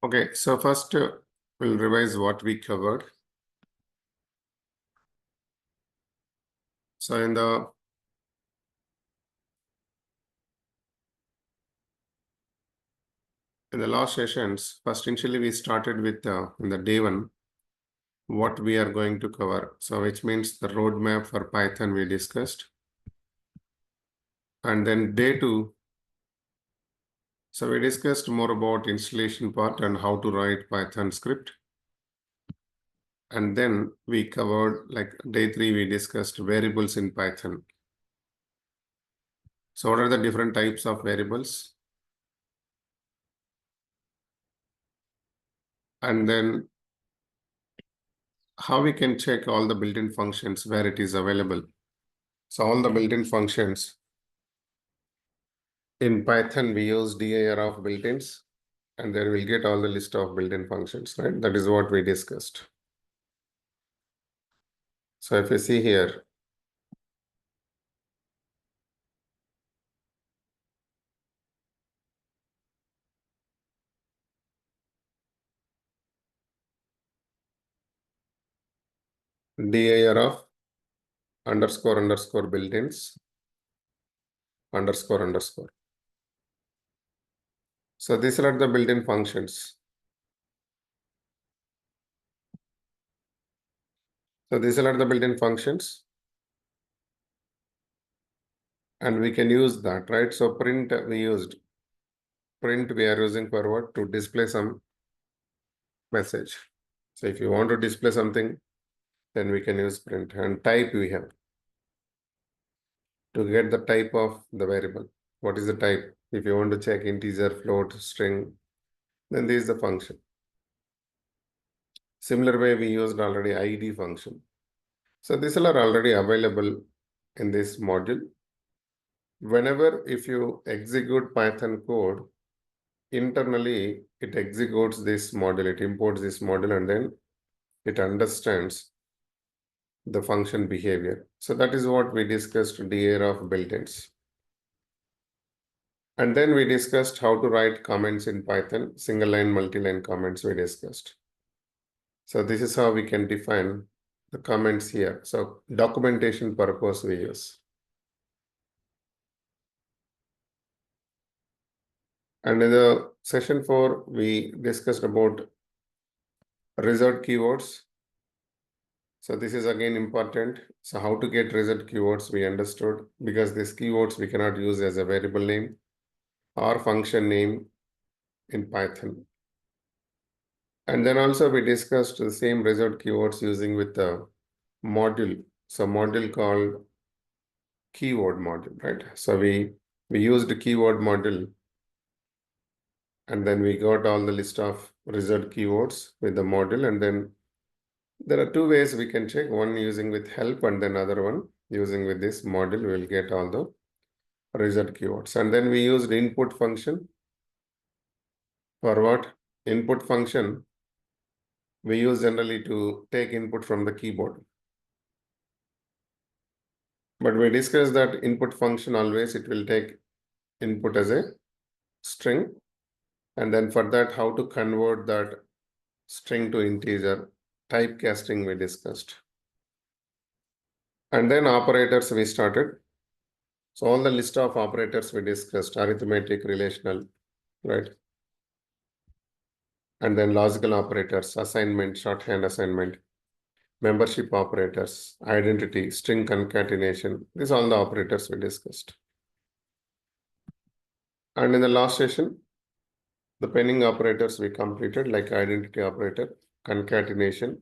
Okay, so first we'll revise what we covered. So in the last sessions, first initially we started with in the day one, what we are going to cover. So which means the roadmap for Python we discussed. And then day two, so we discussed more about installation part and how to write Python script. And then we covered, like day three, we discussed variables in Python. So what are the different types of variables? And then how we can check all the built-in functions where it is available. So all the built-in functions in Python, we use dir of built-ins, and there we'll get all the list of built-in functions, right? That is what we discussed. So if you see here, dir of underscore underscore built-ins underscore underscore. So these are the built-in functions. So these are the built-in functions. And we can use that, right? So print we used. Print we are using for what? To display some message. So if you want to display something, then we can use print. And type we have to get the type of the variable. What is the type? If you want to check integer, float, string, then this is the function. Similar way we used already id function. So these are already available in this module. Whenever if you execute Python code, internally it executes this module, it imports this module, and then it understands the function behavior. So that is what we discussed dir of built-ins. And then we discussed how to write comments in Python, single line, multi-line comments we discussed. So this is how we can define the comments here. So documentation purpose we use. And in the session 4, we discussed about result keywords. So this is again important. So how to get result keywords we understood, because these keywords we cannot use as a variable name or function name in Python. And then also we discussed the same result keywords using with the module. So module called keyword module, right? So we used the keyword module, and then we got all the list of result keywords with the module. And then there are two ways we can check, one using with help and then other one using with this module. We'll get all the result keywords. And then we used input function. For what? Input function we use generally to take input from the keyboard. But we discussed that input function always it will take input as a string. And then for that, how to convert that string to integer, typecasting we discussed. And then operators we started. So all the list of operators we discussed, arithmetic, relational, right? And then logical operators, assignment, shorthand assignment, membership operators, identity, string concatenation. These are all the operators we discussed. And in the last session, the pending operators we completed, like identity operator, concatenation,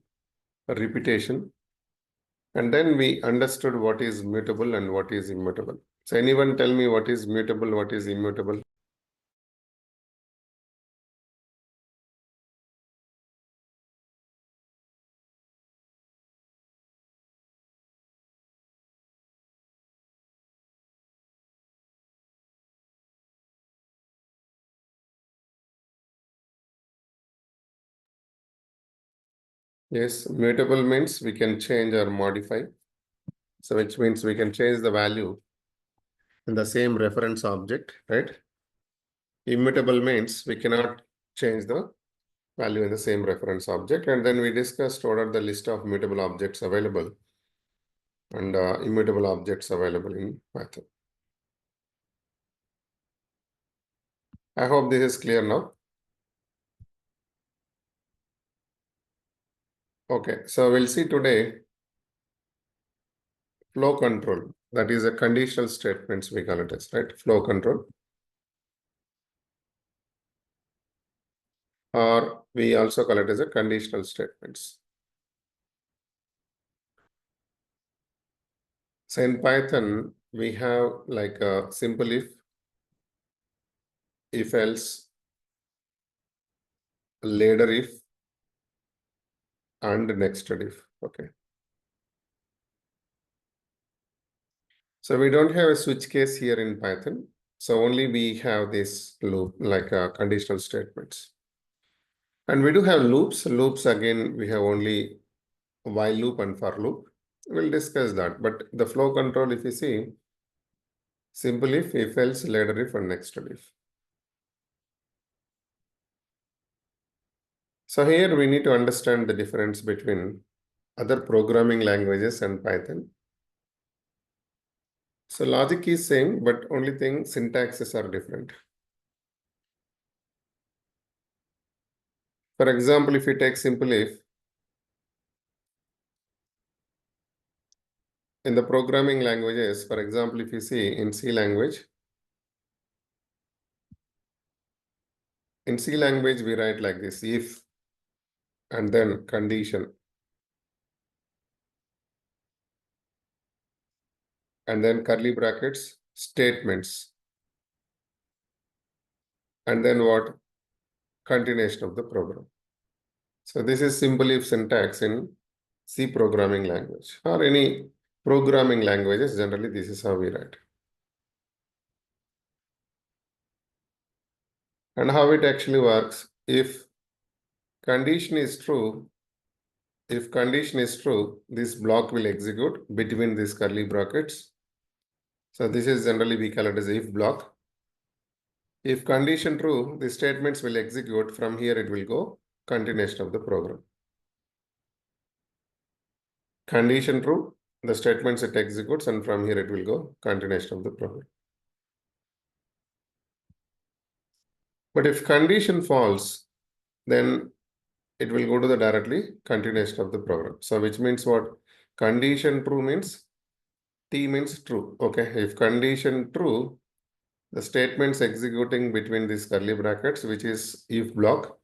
repetition. And then we understood what is mutable and what is immutable. So anyone tell me what is mutable, what is immutable? Yes, mutable means we can change or modify. So which means we can change the value in the same reference object, right? Immutable means we cannot change the value in the same reference object. And then we discussed what are the list of mutable objects available and immutable objects available in Python. I hope this is clear now. Okay, so we'll see today flow control. That is a conditional statements we call it as, right? Flow control. Or we also call it as a conditional statements. So in Python, we have like a simple if else, later if, and nested if. Okay. So we don't have a switch case here in Python. So only we have this loop like conditional statements. And we do have loops. Loops again, we have only while loop and for loop. We'll discuss that. But the flow control, if you see, simple if else, later if, and nested if. So here we need to understand the difference between other programming languages and Python. So logic is same, but only thing syntaxes are different. For example, if you take simple if, in the programming languages, for example, if you see in C language, we write like this, if, and then condition, and then curly brackets, statements, and then what? Continuation of the program. So this is simple if syntax in C programming language or any programming languages. Generally, this is how we write. And how it actually works, if condition is true, this block will execute between these curly brackets. So this is generally we call it as if block. If condition true, the statements will execute. From here it will go continuation of the program. Condition true, the statements it executes, and from here it will go continuation of the program. But if condition false, then it will go to the directly continuation of the program. So which means what? Condition true means T means true. Okay, if condition true, the statements executing between these curly brackets, which is if block,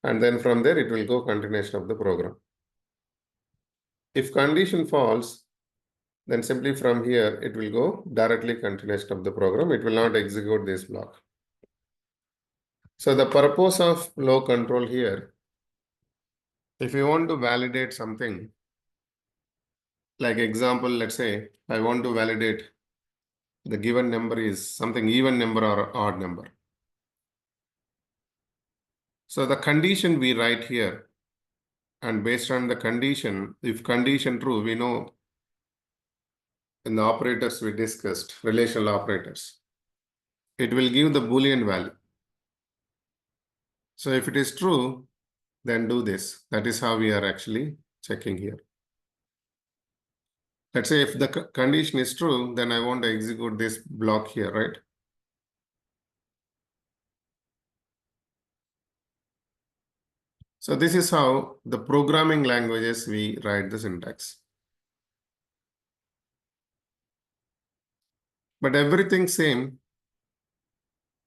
and then from there it will go continuation of the program. If condition false, then simply from here it will go directly continuation of the program. It will not execute this block. So the purpose of flow control here, if you want to validate something, like example, let's say I want to validate the given number is something even number or odd number. So the condition we write here, and based on the condition, if condition true, we know in the operators we discussed, relational operators, it will give the Boolean value. So if it is true, then do this. That is how we are actually checking here. Let's say if the condition is true, then I want to execute this block here, right? So this is how the programming languages we write the syntax. But everything same,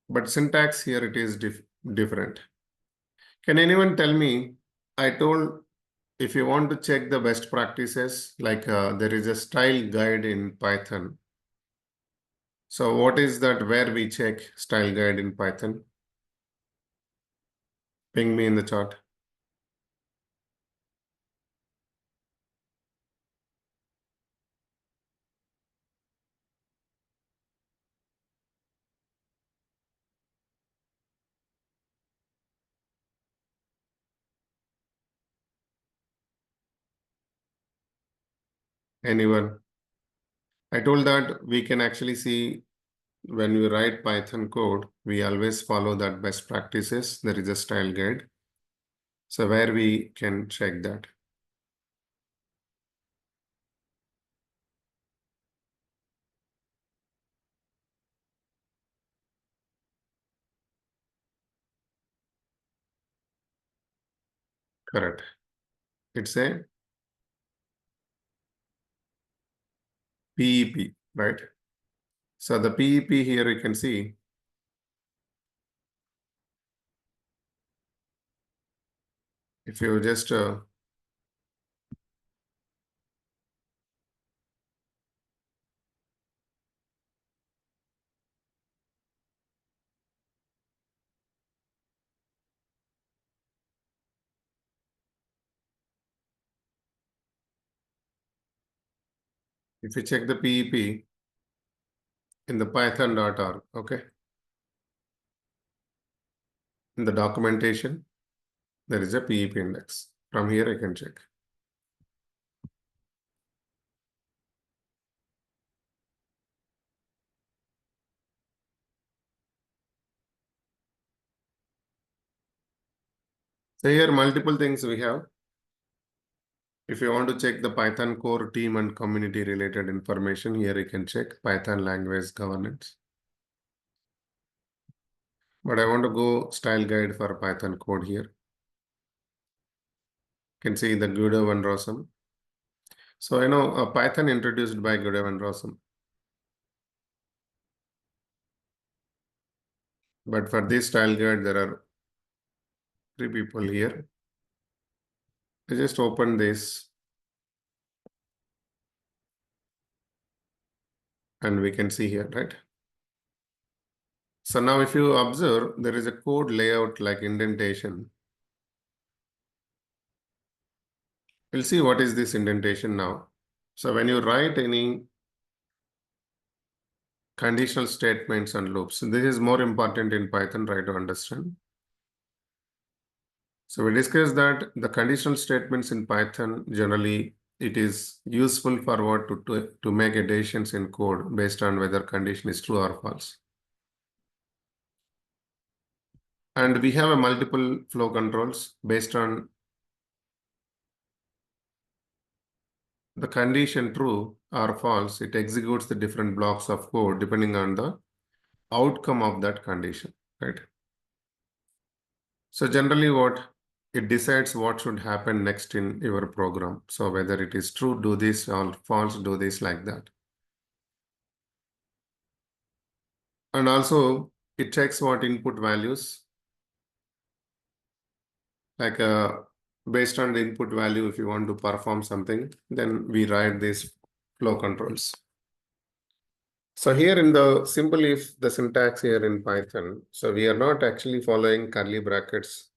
but syntax here it is different. Can anyone tell me, I told if you want to check the best practices, like there is a style guide in Python. So what is that where we check style guide in Python? Ping me in the chat. Anyone? I told that we can actually see when we write Python code, we always follow that best practices. There is a style guide. So where we can check that. Correct. It's a PEP, right? So the PEP here you can see if you just if you check the PEP in the python.org, okay, in the documentation, there is a PEP index. From here I can check. So here multiple things we have. If you want to check the Python core team and community related information, here you can check Python language governance. But I want to go style guide for Python code here. You can see the Guido van Rossum. So I know Python introduced by Guido van Rossum. But for this style guide, there are 3 people here. I just open this and we can see here, right? So now if you observe, there is a code layout like indentation. We'll see what is this indentation now. So when you write any conditional statements and loops, this is more important in Python, try to understand. So we discussed that the conditional statements in Python, generally it is useful for what to make additions in code based on whether condition is true or false. And we have a multiple flow controls based on the condition true or false. It executes the different blocks of code depending on the outcome of that condition, right? So generally what it decides what should happen next in your program. So whether it is true, do this, or false, do this, like that. And also it checks what input values, like based on the input value, if you want to perform something, then we write these flow controls. So here in the simple if, the syntax here in Python, so we are not actually following curly brackets.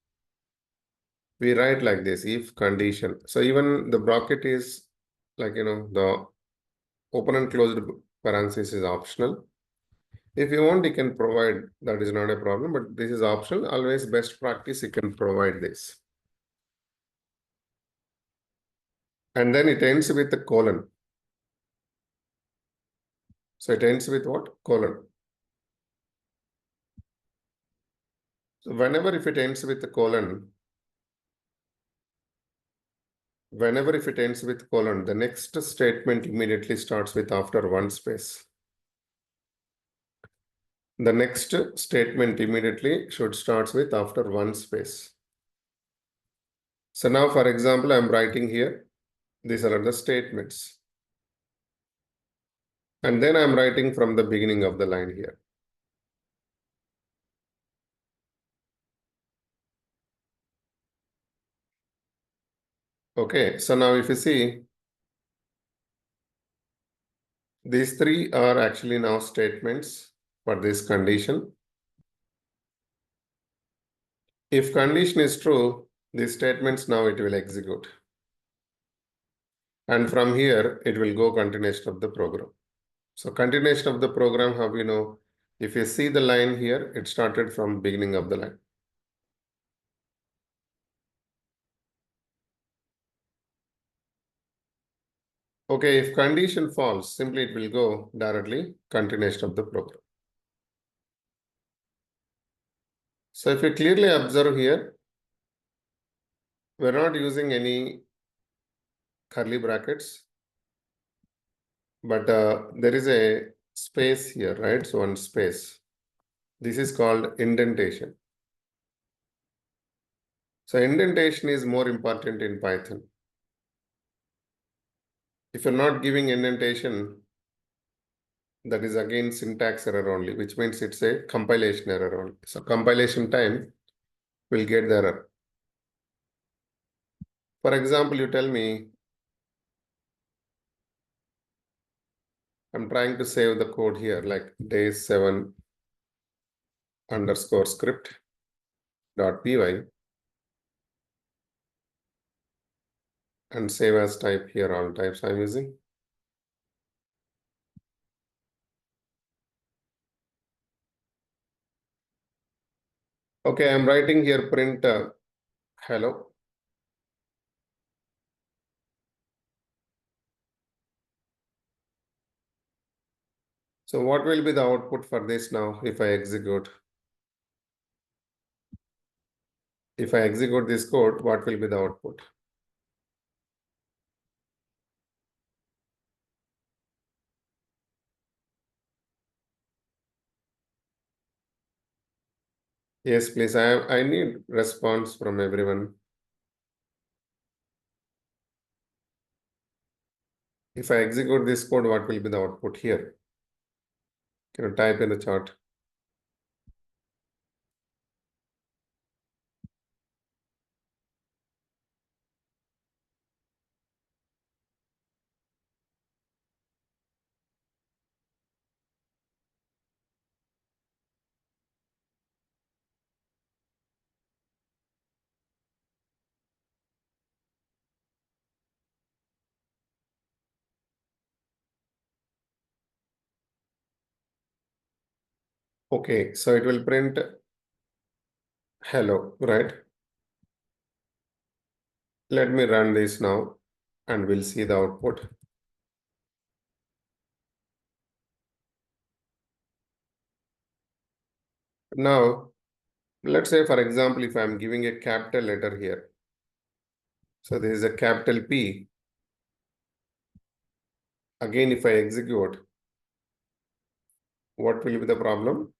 We write like this, if condition. So even the bracket is like, the open and closed parenthesis is optional. If you want, you can provide, that is not a problem, but this is optional. Always best practice, you can provide this. And then it ends with a colon. So it ends with what? Colon. So whenever if it ends with a colon, if it ends with colon, the next statement immediately starts with after one space. The next statement immediately should start with after one space. So now, for example, I'm writing here, these are the statements. And then I'm writing from the beginning of the line here. Okay, so now if you see, these 3 are actually now statements for this condition. If condition is true, these statements now it will execute. And from here, it will go continuation of the program. So continuation of the program, how we know? If you see the line here, it started from beginning of the line. Okay, if condition false, simply it will go directly continuation of the program. So if you clearly observe here, We're not using any curly brackets, but there is a space here, right? So one space. This is called indentation. So indentation is more important in Python. If you're not giving indentation, that is again syntax error only, which means it's a compilation error only. So compilation time will get the error. For example, you tell me, I'm trying to save the code here, like day7 underscore script dot py and save as type here, all types I'm using. Okay, I'm writing here print hello. So what will be the output for this now if I execute? If I execute this code, what will be the output? Yes, please. I need response from everyone. If I execute this code, what will be the output here? Can you type in the chart? Okay, so it will print hello, right? Let me run this now and we'll see the output. Now, let's say, for example, if I'm giving a capital letter here. So this is a capital P. Again, if I execute, what will be the problem?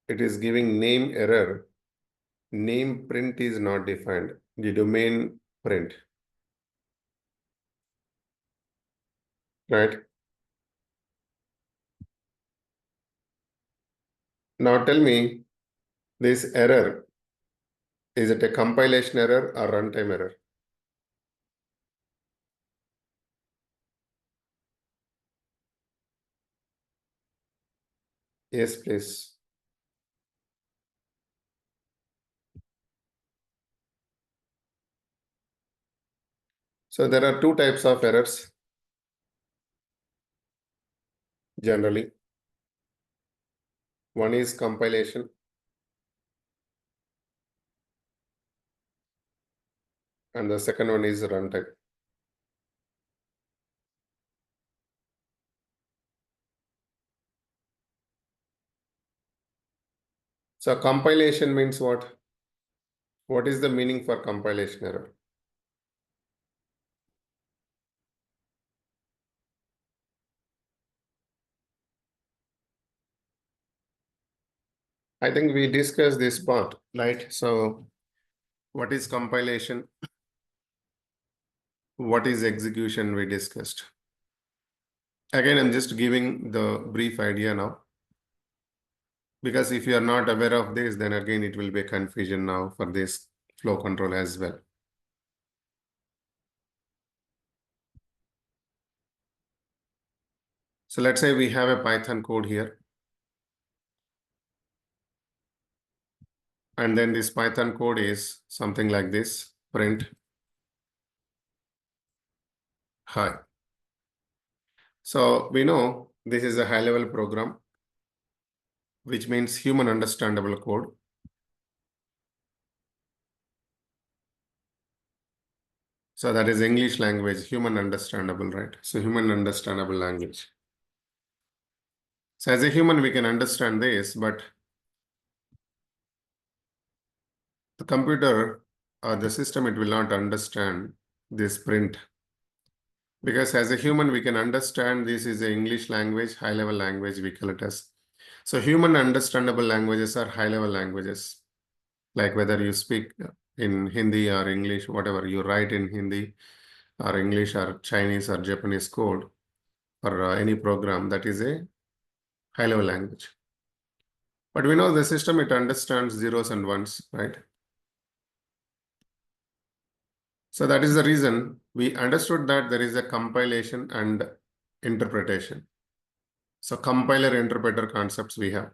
It is giving name error. Name print is not defined. The domain print, right? Now tell me, this error, is it a compilation error or runtime error? Yes, please. So there are two types of errors generally. One is compilation. And the second one is runtime. So compilation means what? What is the meaning for compilation error? I think we discussed this part, right? So what is compilation? What is execution we discussed? Again, I'm just giving the brief idea now. Because if you are not aware of this, then again, it will be a confusion now for this flow control as well. So let's say we have a Python code here. And then this Python code is something like this, print hi. So we know this is a high-level program, which means human understandable code. So that is English language, human understandable, right? So human understandable language. So as a human, we can understand this, but the computer the system, it will not understand this print. Because as a human, we can understand this is an English language, high-level language, we call it as. So human understandable languages are high-level languages. Like whether you speak in Hindi or English, whatever you write in Hindi or English or Chinese or Japanese code or any program, that is a high-level language. But we know the system, it understands zeros and ones, right? So that is the reason we understood that there is a compilation and interpretation. So compiler interpreter concepts we have.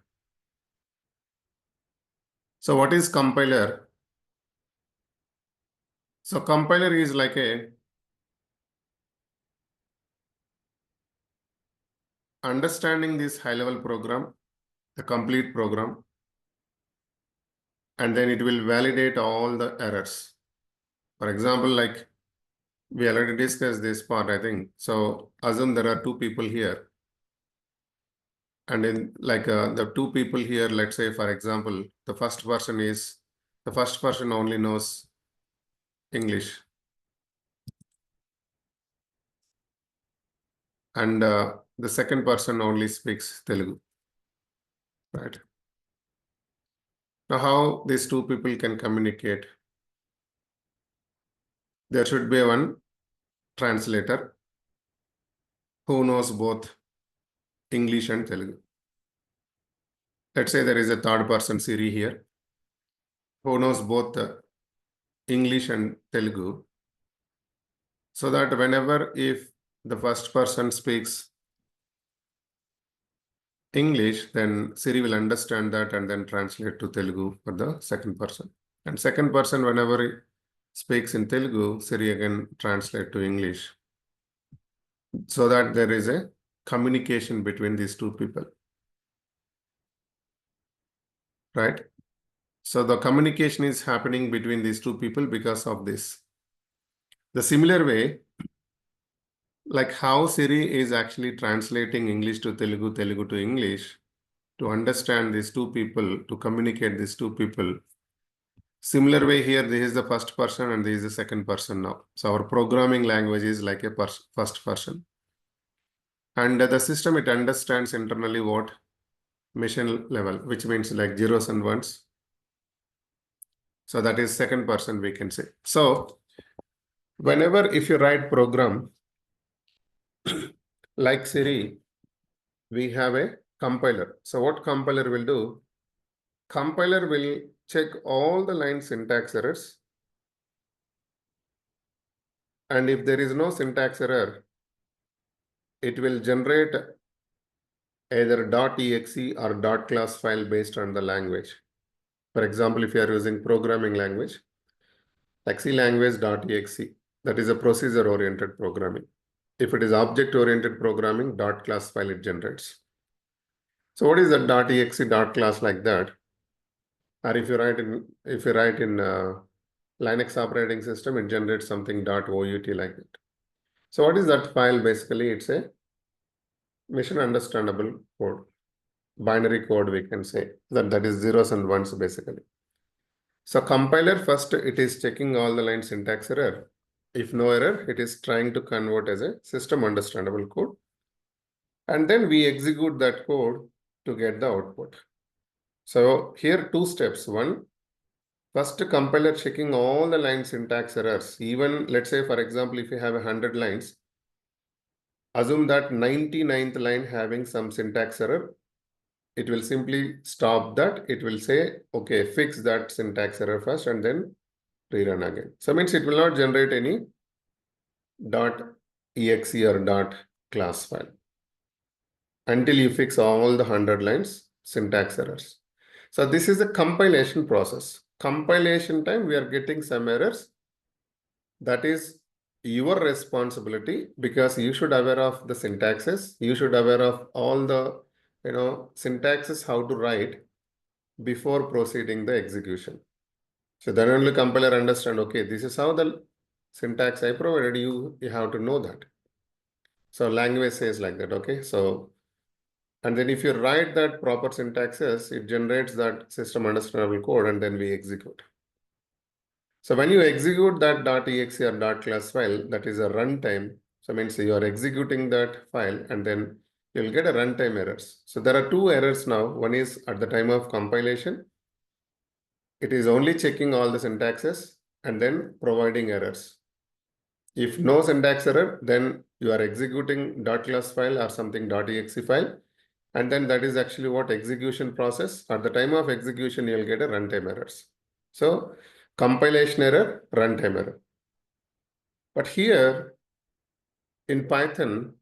So what is compiler? So compiler is like a understanding this high-level program, the complete program, and then it will validate all the errors. For example, like we already discussed this part, I think. So assume there are two people here. And in like the two people here, let's say, for example, the first person only knows English. And the second person only speaks Telugu, right? Now, how these two people can communicate? There should be one translator who knows both English and Telugu. Let's say there is a third person, Siri, here, who knows both English and Telugu. So that whenever if the first person speaks English, then Siri will understand that and then translate to Telugu for the second person. And second person, whenever he speaks in Telugu, Siri again translate to English. So that there is a communication between these two people. Right? So the communication is happening between these two people because of this. The similar way, like how Siri is actually translating English to Telugu, Telugu to English, to understand these two people, to communicate these two people. Similar way here, this is the first person and this is the second person now. So our programming language is like a first person. And the system, it understands internally what machine level, which means like zeros and ones. So that is second person, we can say. So whenever if you write program like Siri, we have a compiler. So what compiler will do? Compiler will check all the line syntax errors. And if there is no syntax error, it will generate either .exe or .class file based on the language. For example, if you are using programming language, like C language.exe, that is a procedure-oriented programming. If it is object-oriented programming, .class file it generates. So what is that .exe .class like that? Or if you write in Linux operating system, it generates something .out like that. So what is that file? Basically, it's a machine understandable code, binary code, we can say that is zeros and ones basically. So compiler first, it is checking all the line syntax error. If no error, it is trying to convert as a system understandable code. And then we execute that code to get the output. So here two steps. One, first compiler checking all the line syntax errors. Even let's say, for example, if you have 100 lines, assume that 99th line having some syntax error, it will simply stop that. It will say, okay, fix that syntax error first and then rerun again. So means it will not generate any .exe or .class file until you fix all the 100 lines syntax errors. So this is the compilation process. Compilation time, we are getting some errors. That is your responsibility because you should aware of the syntaxes. You should aware of all the syntaxes, how to write before proceeding the execution. So then only compiler understand, okay, this is how the syntax I provided you, you have to know that. So language says like that, okay? So, and then if you write that proper syntaxes, it generates that system understandable code and then we execute. So when you execute that .exe or .class file, that is a runtime. So means you are executing that file and then you'll get a runtime errors. So there are two errors now. One is at the time of compilation. It is only checking all the syntaxes and then providing errors. If no syntax error, then you are executing .class file or something .exe file. And then that is actually what execution process. At the time of execution, you'll get a runtime errors. So compilation error, runtime error. But here in Python,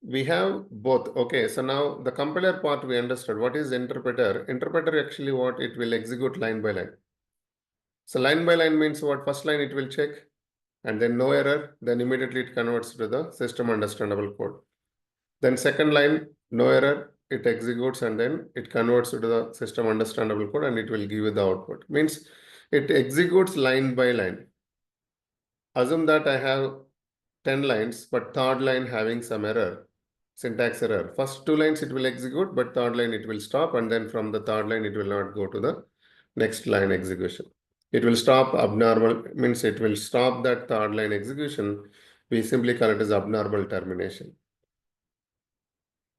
we have both. Okay, so now the compiler part we understood. What is interpreter? Interpreter actually what it will execute line by line. So line by line means what? First line it will check and then no error. Then immediately it converts to the system understandable code. Then second line, no error, it executes and then it converts to the system understandable code and it will give you the output. Means it executes line by line. Assume that I have 10 lines, but third line having some error, syntax error. First two lines it will execute, but third line it will stop, and then from the third line it will not go to the next line execution. It will stop abnormal, means it will stop that third line execution. We simply call it as abnormal termination.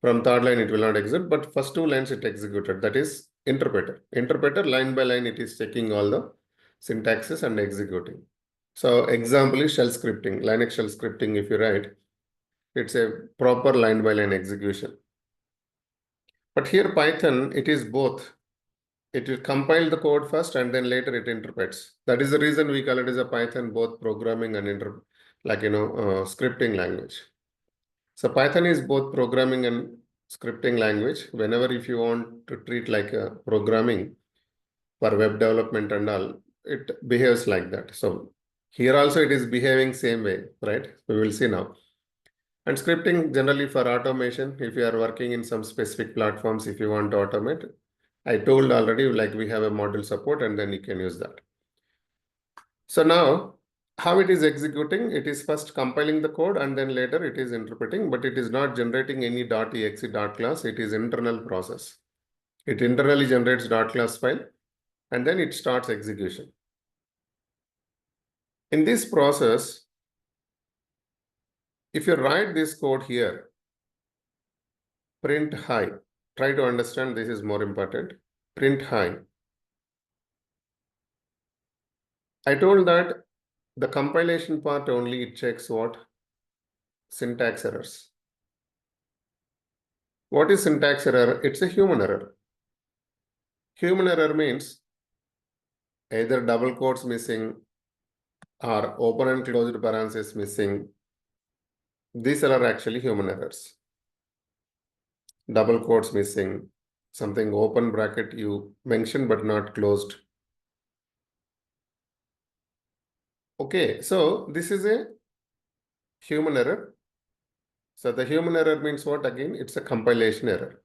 From third line it will not execute, but first two lines it executed. That is interpreter. Interpreter line by line it is checking all the syntaxes and executing. So example is shell scripting. Linux shell scripting, if you write, it's a proper line by line execution. But here Python, it is both. It will compile the code first and then later it interprets. That is the reason we call it as a Python, both programming and scripting language. So Python is both programming and scripting language. Whenever if you want to treat like a programming for web development and all, it behaves like that. So here also it is behaving same way, right? We will see now. And scripting generally for automation, if you are working in some specific platforms, if you want to automate, I told already, like we have a module support and then you can use that. So now how it is executing, it is first compiling the code and then later it is interpreting, but it is not generating any .exe .class. It is internal process. It internally generates .class file and then it starts execution. In this process, if you write this code here, print hi, try to understand, this is more important. Print hi. I told that the compilation part only it checks what? Syntax errors. What is syntax error? It's a human error. Human error means either double quotes missing or open and closed parentheses missing. These are actually human errors. Double quotes missing, something open bracket you mentioned but not closed. Okay, so this is a human error. So the human error means what? Again, it's a compilation error.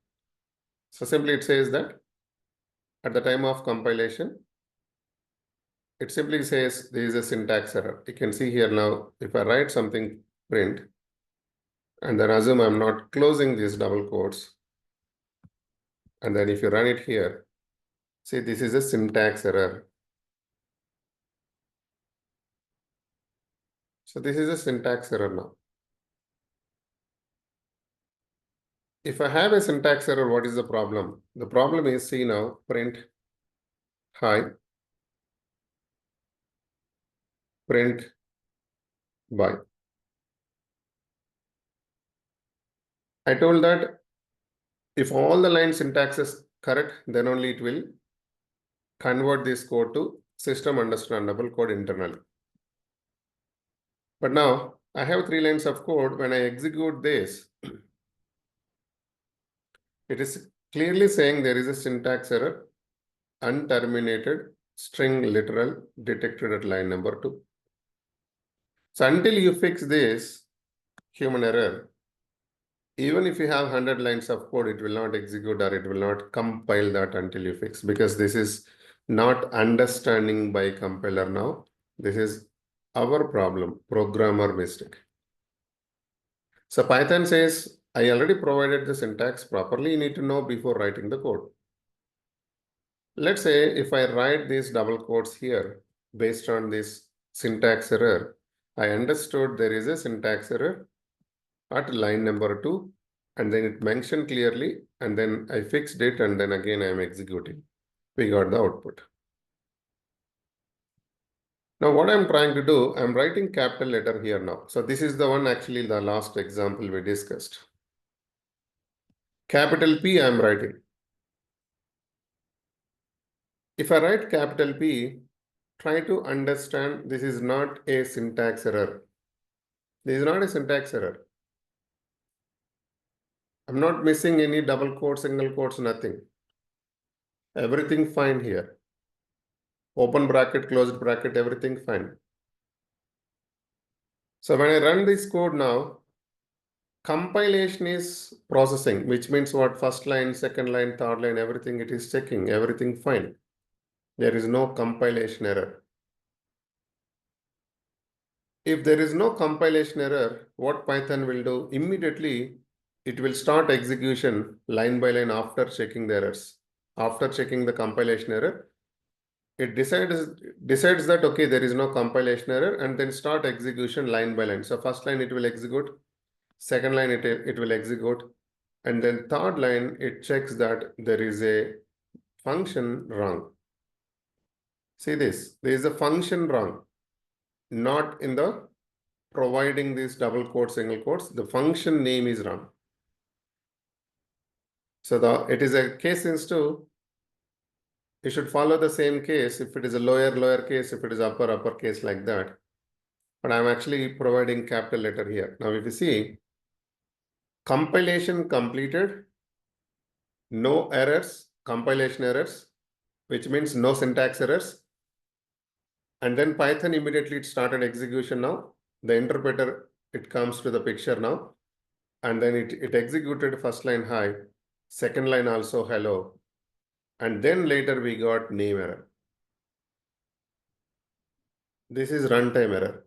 So simply it says that at the time of compilation, it simply says there is a syntax error. You can see here now, if I write something print, and then assume I'm not closing these double quotes, and then if you run it here, see this is a syntax error. So this is a syntax error now. If I have a syntax error, what is the problem? The problem is, see now, print hi, print by. I told that if all the line syntax is correct, then only it will convert this code to system understandable code internally. But now I have 3 lines of code. When I execute this, it is clearly saying there is a syntax error, unterminated string literal detected at line number 2. So until you fix this human error, even if you have 100 lines of code, it will not execute or it will not compile that until you fix, because this is not understanding by compiler now. This is our problem, programmer mistake. So Python says, I already provided the syntax properly. You need to know before writing the code. Let's say if I write these double quotes here, based on this syntax error, I understood there is a syntax error at line number 2, and then it mentioned clearly, and then I fixed it, and then again I am executing. We got the output. Now what I'm trying to do, I'm writing capital letter here now. So this is the one, actually the last example we discussed. Capital P I'm writing. If I write capital P, try to understand this is not a syntax error. This is not a syntax error. I'm not missing any double quotes, single quotes, nothing. Everything fine here. Open bracket, closed bracket, everything fine. So when I run this code now, compilation is processing, which means what? First line, second line, third line, everything it is checking, everything fine. There is no compilation error. If there is no compilation error, what Python will do? Immediately, it will start execution line by line after checking the errors. After checking the compilation error, it decides that, okay, there is no compilation error, and then start execution line by line. So first line, it will execute. Second line, it will execute. And then third line, it checks that there is a function wrong. See this, there is a function wrong, not in the providing these double quotes, single quotes, the function name is wrong. So it is a case sensitive. You should follow the same case if it is a lower case, if it is upper case, like that. But I'm actually providing capital letter here. Now if you see, compilation completed, no errors, compilation errors, which means no syntax errors. And then Python immediately it started execution now. The interpreter, it comes to the picture now. And then it executed first line hi, second line also hello. And then later we got name error. This is runtime error.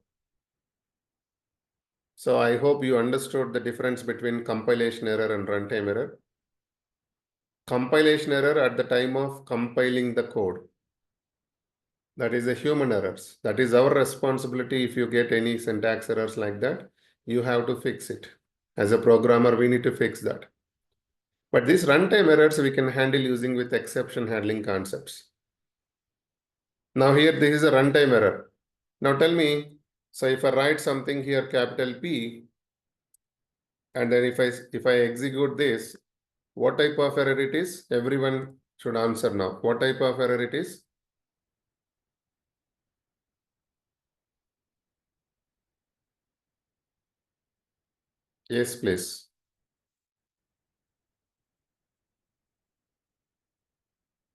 So I hope you understood the difference between compilation error and runtime error. Compilation error at the time of compiling the code. That is a human errors. That is our responsibility. If you get any syntax errors like that, you have to fix it. As a programmer, we need to fix that. But these runtime errors we can handle using with exception handling concepts. Now here, this is a runtime error. Now tell me, so if I write something here, capital P, and then if I execute this, what type of error it is? Everyone should answer now. What type of error it is? Yes, please.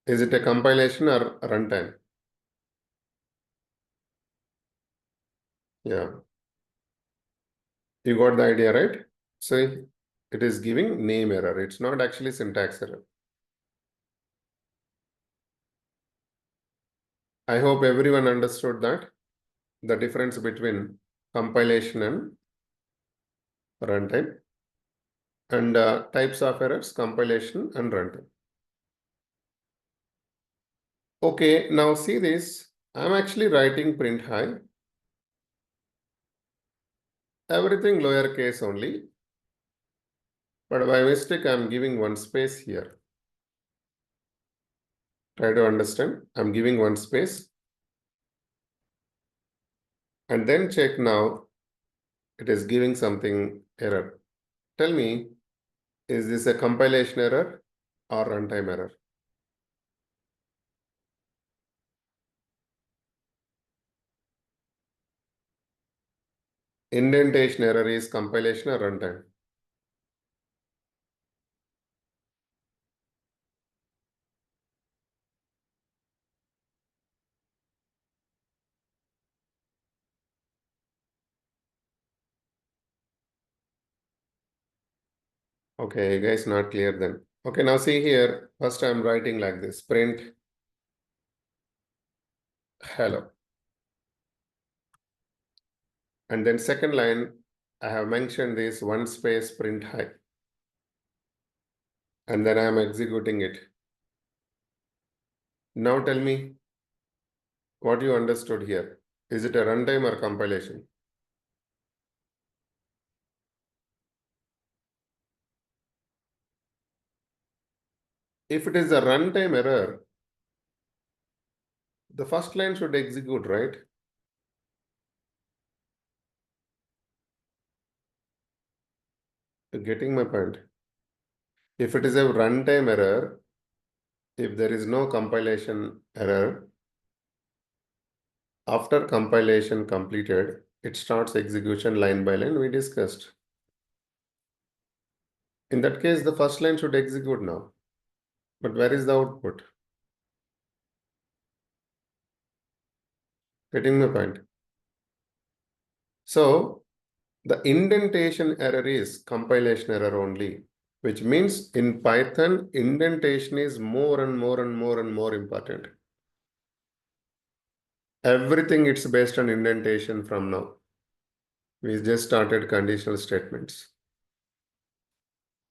Is it a compilation or runtime? Yeah. You got the idea, right? So it is giving name error. It's not actually syntax error. I hope everyone understood that. The difference between compilation and runtime. And types of errors, compilation and runtime. Okay, now see this. I'm actually writing print hi. Everything lowercase only. But by mistake, I'm giving one space here. Try to understand. I'm giving one space. And then check now. It is giving something error. Tell me, is this a compilation error or runtime error? Indentation error is compilation or runtime? Okay, you guys not clear then. Okay, now see here. First I'm writing like this. Print hello. And then second line, I have mentioned this one space print hi. And then I am executing it. Now tell me, What you understood here? Is it a runtime or compilation? If it is a runtime error, the first line should execute, right? You're getting my point. If it is a runtime error, if there is no compilation error, after compilation completed, it starts execution line by line we discussed. In that case, the first line should execute now. But where is the output? Getting my point. So the indentation error is compilation error only, which means in Python, indentation is more and more and more and more important. Everything it's based on indentation from now. We just started conditional statements.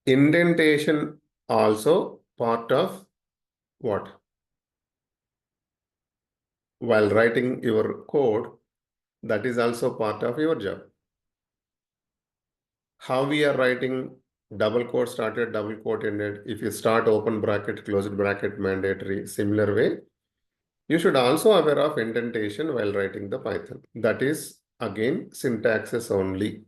Indentation also part of what? While writing your code, that is also part of your job. How we are writing double quote started, double quote ended. If you start open bracket, closed bracket mandatory, similar way, you should also aware of indentation while writing the Python. That is again syntaxes only.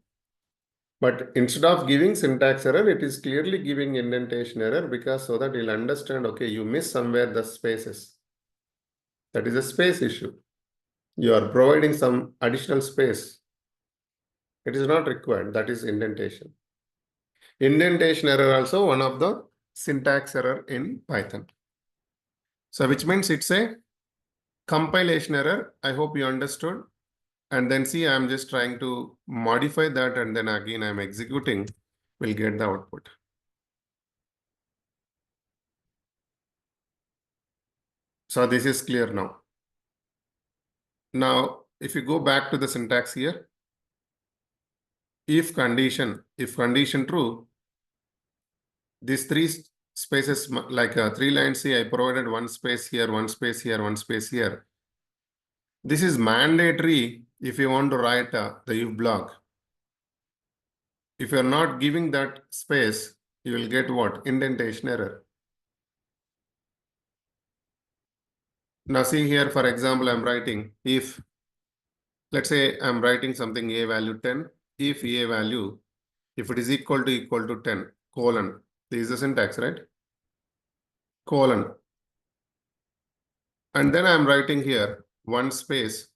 But instead of giving syntax error, it is clearly giving indentation error because so that you'll understand, okay, you miss somewhere the spaces. That is a space issue. You are providing some additional space. It is not required. That is indentation. Indentation error also one of the syntax error in Python. So which means it's a compilation error. I hope you understood. And then see, I'm just trying to modify that and then again I'm executing. We'll get the output. So this is clear now. Now, if you go back to the syntax here, if condition true, these three spaces like 3 lines, see, I provided one space here, one space here, one space here. This is mandatory if you want to write the if block. If you're not giving that space, you will get what? Indentation error. Now see here, for example, I'm writing if, let's say I'm writing something a value 10, if a value, if it is equal to 10, colon. This is the syntax, right? Colon. And then I'm writing here one space,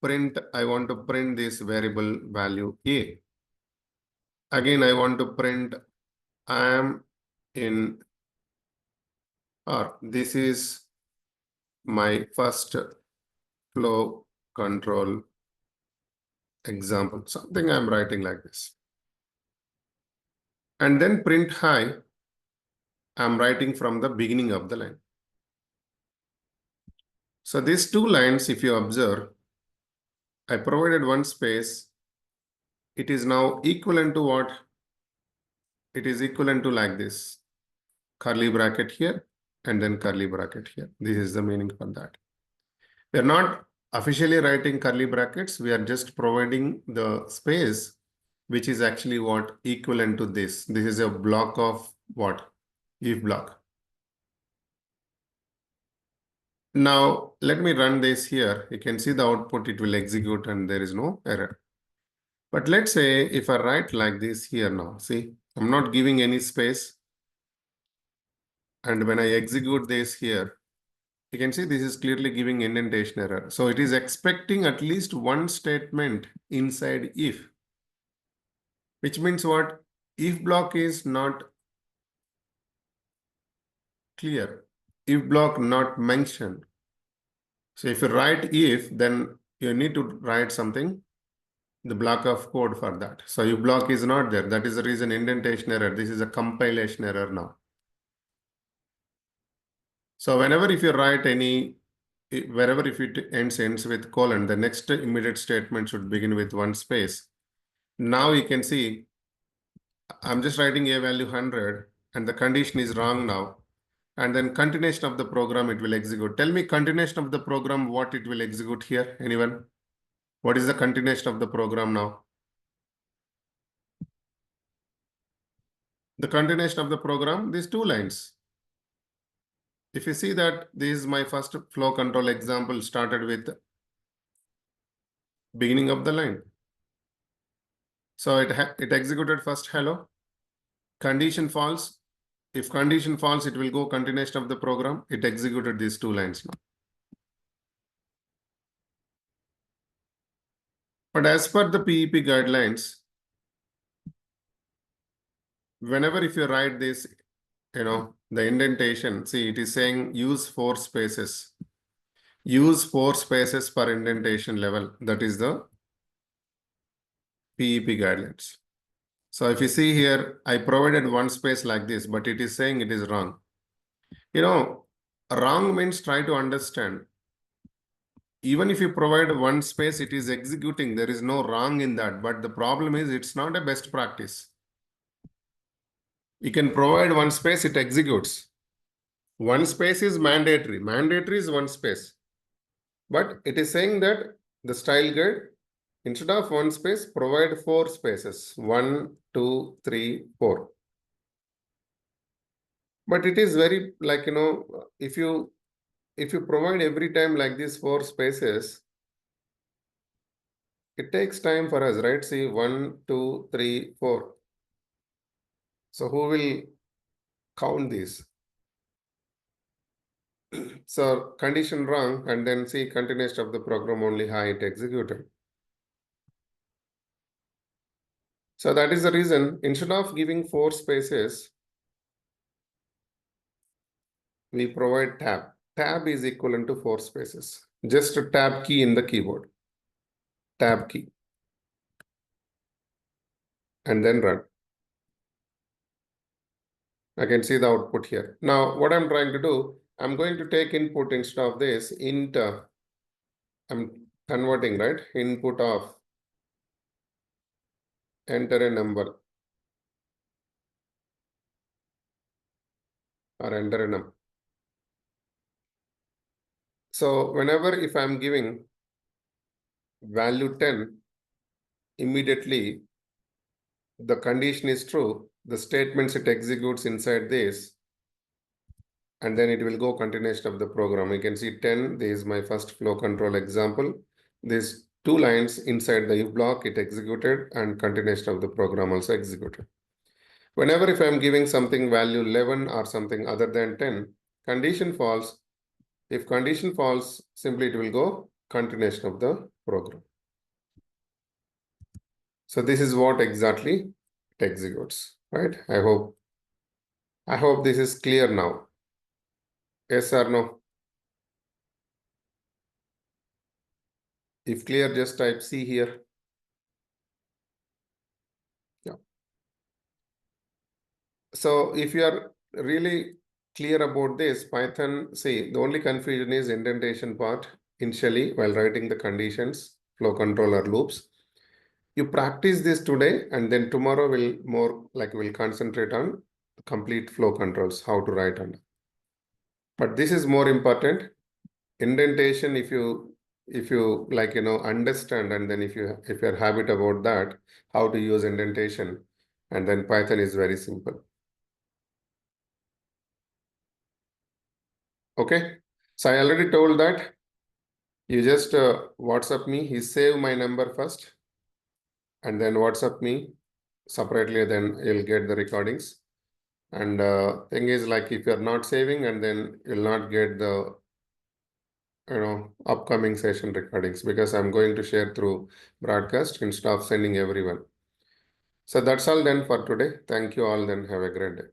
print, I want to print this variable value a. Again, I want to print I am in, or this is my first flow control example, something I'm writing like this. And then print hi, I'm writing from the beginning of the line. So these two lines, if you observe, I provided one space. It is now equivalent to what? It is equivalent to like this. Curly bracket here and then curly bracket here. This is the meaning for that. We are not officially writing curly brackets. We are just providing the space, which is actually what? Equivalent to this. This is a block of what? If block. Now, let me run this here. You can see the output, it will execute and there is no error. But let's say if I write like this here now, see, I'm not giving any space. And when I execute this here, you can see this is clearly giving indentation error. So it is expecting at least one statement inside if, which means what? If block is not clear. If block not mentioned. So if you write if, then you need to write something, the block of code for that. So if block is not there, that is the reason indentation error. This is a compilation error now. So whenever if you write any, wherever if it ends with colon, the next immediate statement should begin with one space. Now you can see, I'm just writing a value 100 and the condition is wrong now. and then continuation of the program it will execute. Tell me continuation of the program, what it will execute here, anyone? What is the continuation of the program now? The continuation of the program, these two lines. If you see that this is my first flow control example started with beginning of the line. So it executed first hello. Condition false. If condition false, it will go continuation of the program. It executed these two lines now. But as per the PEP guidelines, whenever if you write this, the indentation, see it is saying use 4 spaces. Use 4 spaces per indentation level. That is the PEP guidelines. So if you see here, I provided 1 space like this, but it is saying it is wrong. Wrong means try to understand. Even if you provide 1 space, it is executing. There is no wrong in that. But the problem is it's not a best practice. You can provide 1 space, it executes. 1 space is mandatory. Mandatory is 1 space. But it is saying that the style guide, instead of 1 space, provide 4 spaces. 1, 2, 3, 4. But it is very like, if you provide every time like this 4 spaces, it takes time for us, right? See, 1, 2, 3, 4. So who will count these? So condition wrong, and then see continuation of the program only high it executed. So that is the reason instead of giving 4 spaces, we provide tab. Tab is equivalent to 4 spaces. Just a tab key in the keyboard. Tab key. And then run. I can see the output here. Now, what I'm trying to do, I'm going to take input instead of this int. I'm converting, right? Input of enter a number or enter a number. So whenever if I'm giving value 10, immediately the condition is true, the statements it executes inside this, and then it will go continuation of the program. You can see 10, this is my first flow control example. These 2 lines inside the if block, it executed, and continuation of the program also executed. Whenever if I'm giving something value 11 or something other than 10, condition false. If condition false, simply it will go continuation of the program. So this is what exactly it executes, right? I hope this is clear now. Yes or no? If clear, just type C here. Yeah. So if you are really clear about this, Python, see, the only confusion is indentation part initially while writing the conditions, flow controller loops. You practice this today, and then tomorrow we'll concentrate on complete flow controls, how to write on it. But this is more important. Indentation, if you understand, and then if you're habit about that, how to use indentation, and then Python is very simple. Okay. So I already told that you just WhatsApp me. He save my number first, and then WhatsApp me separately. Then you'll get the recordings. And thing is, like, if you're not saving, and then you'll not get the upcoming session recordings, because I'm going to share through broadcast instead of sending everyone. So that's all then for today. Thank you all. Then have a great day.